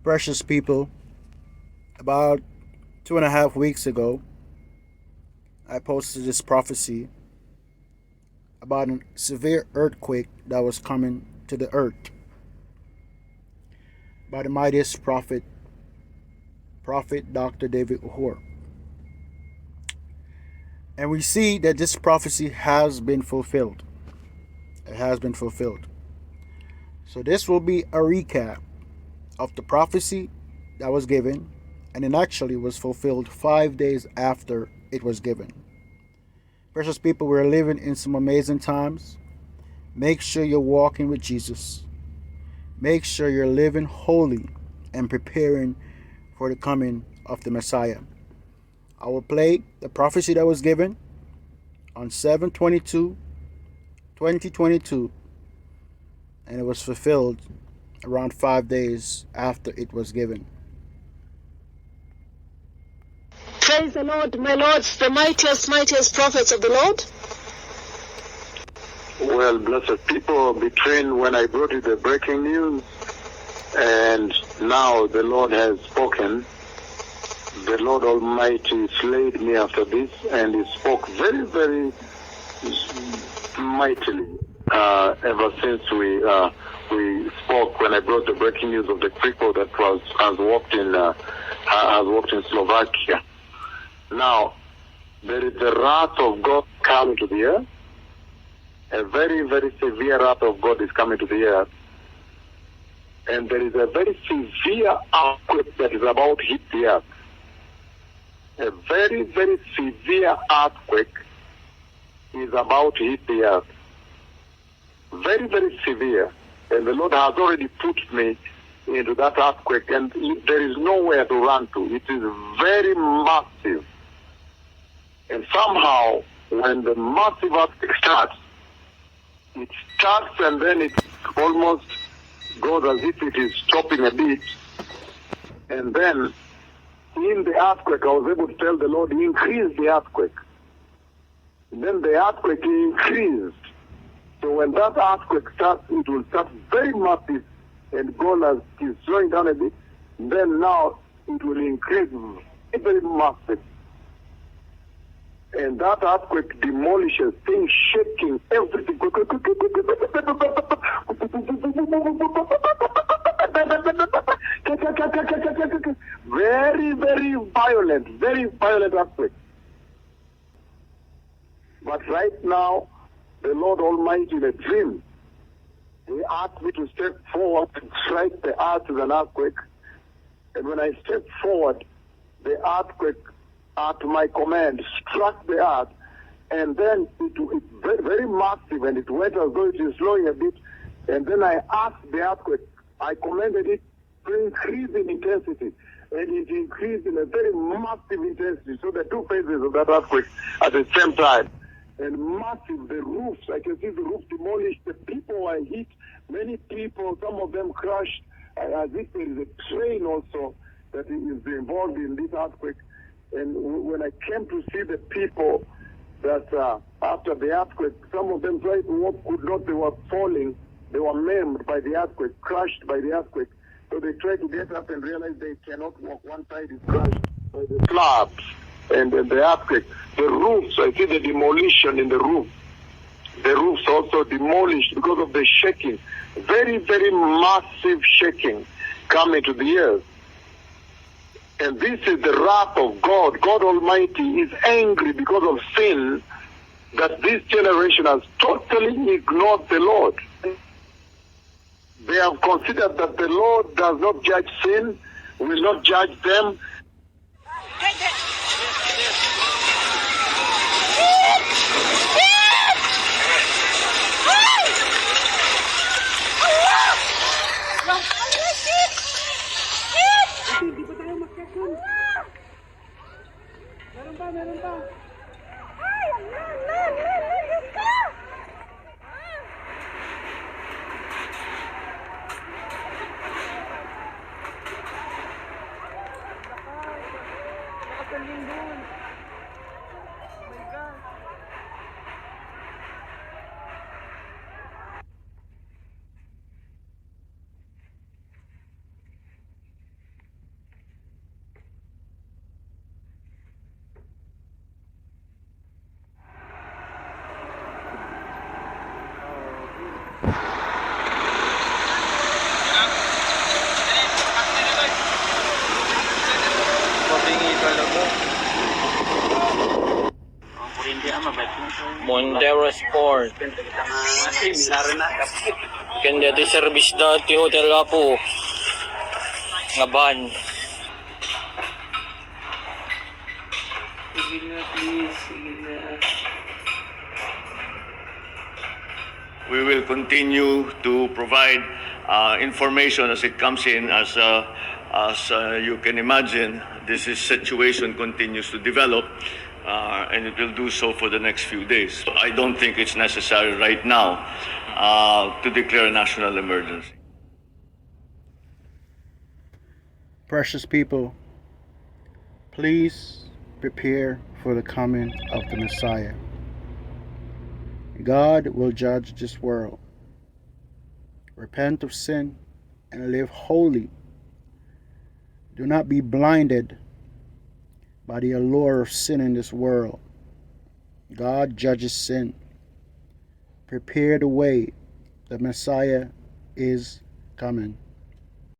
Precious people, about 2.5 weeks ago, I posted this prophecy about a severe earthquake that was coming to the earth by the mightiest prophet Dr. David Owuor. And we see that this prophecy has been fulfilled. It has been fulfilled. So this will be a recap of the prophecy that was given, and it actually was fulfilled 5 days after it was given. Precious people, we're living in some amazing times. Make sure you're walking with Jesus. Make sure you're living holy and preparing for the coming of the Messiah. I will play the prophecy that was given on 7/22/2022, and it was fulfilled around 5 days after it was given. Praise the Lord, my lords, the mightiest prophets of the Lord. Well, blessed people, between when I brought you the breaking news and now the Lord has spoken, the Lord Almighty slayed me after this, and He spoke very, very mightily ever since we spoke when I brought the breaking news of the cripple that has walked in Slovakia. Now, there is the wrath of God coming to the earth. A very, very severe wrath of God is coming to the earth. And there is a very severe earthquake that is about to hit the earth. A very, very severe earthquake is about to hit the earth. Very, very severe. And the Lord has already put me into that earthquake, and there is nowhere to run to. It is very massive. And somehow, when the massive earthquake starts, it starts and then it almost goes as if it is stopping a bit. And then, in the earthquake, I was able to tell the Lord, increase the earthquake. And then the earthquake increased. So when that earthquake starts, it will start very massive and go as is slowing down a bit. Then now it will increase very, very massive. And that earthquake demolishes things, shaking everything. Very, very violent earthquake. But right now, the Lord Almighty in a dream, He asked me to step forward and strike the earth with an earthquake. And when I stepped forward, the earthquake, at my command, struck the earth, and then it's very, very massive, and it went as though it is slowing a bit. And then I asked the earthquake, I commanded it to increase in intensity, and it increased in a very massive intensity. So the two phases of that earthquake at the same time. And massive, the roofs, I can see the roof demolished, the people were hit, many people, some of them crushed, as if there is a train also that is involved in this earthquake. And when I came to see the people that after the earthquake, some of them tried to walk, could not, they were falling, they were maimed by the earthquake, crushed by the earthquake. So they tried to get up and realized they cannot walk. One side is crushed by the slabs and the earthquake. The roofs, I see the demolition in the roof. The roofs also demolished because of the shaking. Very, very massive shaking coming to the earth. And this is the wrath of God. God Almighty is angry because of sin, that this generation has totally ignored the Lord. They have considered that the Lord does not judge sin, will not judge them. Montero Sport. Kanya di service dati hotel po. Nga ban. Sige na, please. Sige na. We will continue to provide information as it comes in. As you can imagine, this situation continues to develop, and it will do so for the next few days. So I don't think it's necessary right now to declare a national emergency. Precious people, please prepare for the coming of the Messiah. God will judge this world. Repent of sin and live holy. Do not be blinded by the allure of sin in this world. God judges sin. Prepare the way. The Messiah is coming.